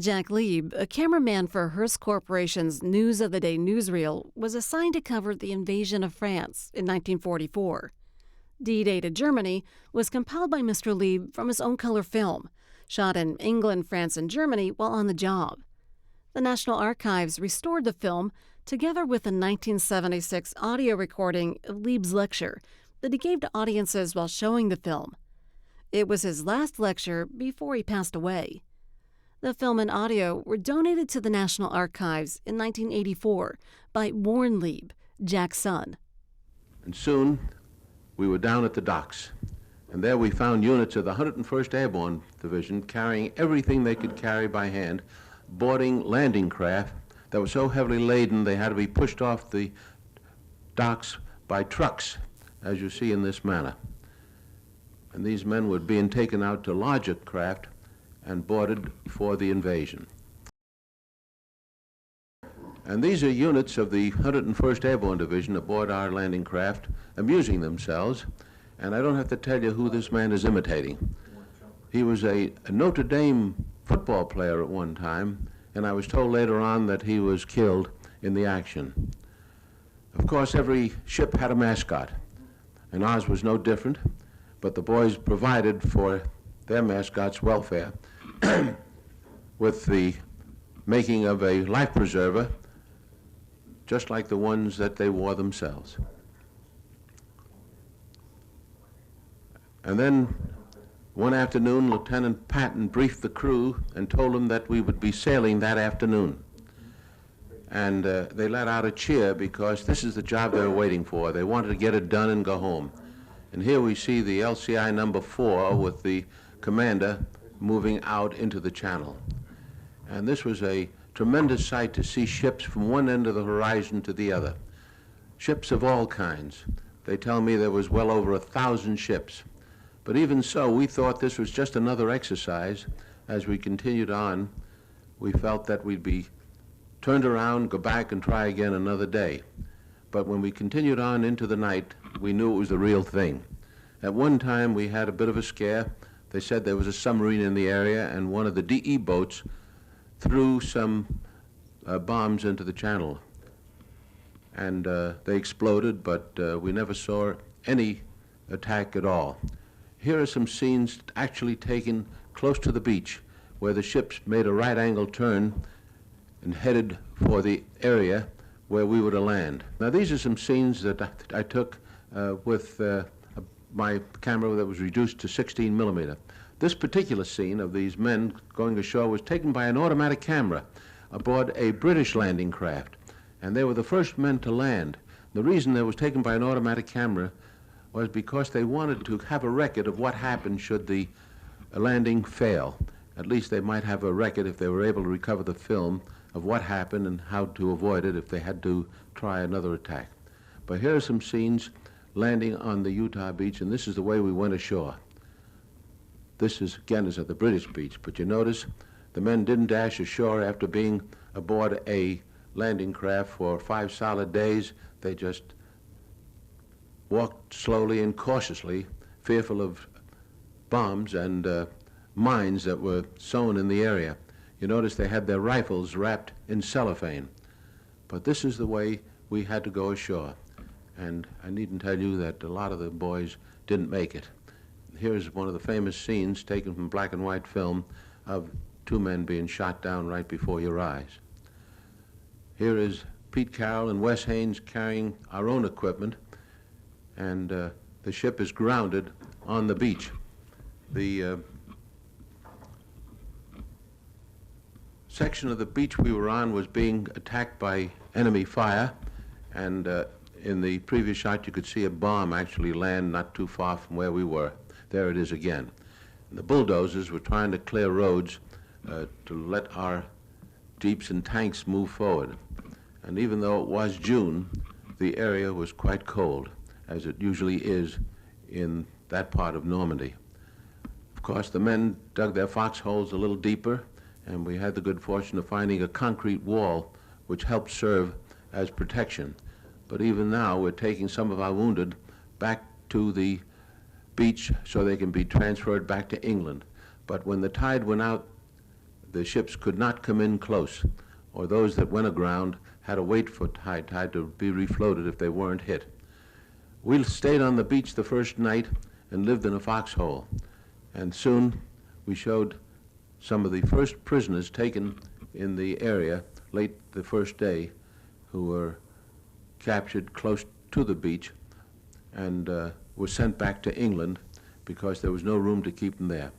Jack Lieb, a cameraman for Hearst Corporation's News of the Day Newsreel, was assigned to cover the invasion of France in 1944. D-Day to Germany was compiled by Mr. Lieb from his own color film, shot in England, France, and Germany while on the job. The National Archives restored the film together with a 1976 audio recording of Lieb's lecture that he gave to audiences while showing the film. It was his last lecture before he passed away. The film and audio were donated to the National Archives in 1984 by Warren Lieb, Jack's son. And soon we were down at the docks, and there we found units of the 101st Airborne Division carrying everything they could carry by hand, boarding landing craft that were so heavily laden they had to be pushed off the docks by trucks, as you see in this manner. And these men were being taken out to larger craft and boarded for the invasion. And these are units of the 101st Airborne Division aboard our landing craft, amusing themselves, and I don't have to tell you who this man is imitating. He was a Notre Dame football player at one time, and I was told later on that he was killed in the action. Of course, every ship had a mascot, and ours was no different, but the boys provided for their mascot's welfare with the making of a life preserver, just like the ones that they wore themselves. And then one afternoon, Lieutenant Patton briefed the crew and told them that we would be sailing that afternoon. And they let out a cheer because this is the job they were waiting for. They wanted to get it done and go home. And here we see the LCI number 4 with the commander moving out into the channel. And this was a tremendous sight to see ships from one end of the horizon to the other. Ships of all kinds. They tell me there was well over 1,000 ships. But even so, we thought this was just another exercise. As we continued on, we felt that we'd be turned around, go back and try again another day. But when we continued on into the night, we knew it was the real thing. At one time, we had a bit of a scare. They said there was a submarine in the area, and one of the DE boats threw some bombs into the channel. And they exploded, but we never saw any attack at all. Here are some scenes actually taken close to the beach, where the ships made a right-angle turn and headed for the area where we were to land. Now, these are some scenes that I took with my camera that was reduced to 16 millimeter. This particular scene of these men going ashore was taken by an automatic camera aboard a British landing craft, and they were the first men to land. The reason it was taken by an automatic camera was because they wanted to have a record of what happened should the landing fail. At least they might have a record, if they were able to recover the film, of what happened and how to avoid it if they had to try another attack. But here are some scenes landing on the Utah beach, and this is the way we went ashore. This is, again, is at the British beach, but you notice the men didn't dash ashore after being aboard a landing craft for 5 solid days. They just walked slowly and cautiously, fearful of bombs and mines that were sown in the area. You notice they had their rifles wrapped in cellophane. But this is the way we had to go ashore. And I needn't tell you that a lot of the boys didn't make it. Here's one of the famous scenes taken from black and white film of 2 men being shot down right before your eyes. Here is Pete Carroll and Wes Haynes carrying our own equipment, and the ship is grounded on the beach. The section of the beach we were on was being attacked by enemy fire, and in the previous shot you could see a bomb actually land not too far from where we were. There it is again. And the bulldozers were trying to clear roads to let our jeeps and tanks move forward. And even though it was June, the area was quite cold, as it usually is in that part of Normandy. Of course, the men dug their foxholes a little deeper, and we had the good fortune of finding a concrete wall which helped serve as protection. But even now, we're taking some of our wounded back to the beach so they can be transferred back to England. But when the tide went out, the ships could not come in close, or those that went aground had to wait for high tide to be refloated if they weren't hit. We stayed on the beach the first night and lived in a foxhole, and soon we showed some of the first prisoners taken in the area late the first day, who were captured close to the beach and were sent back to England because there was no room to keep them there.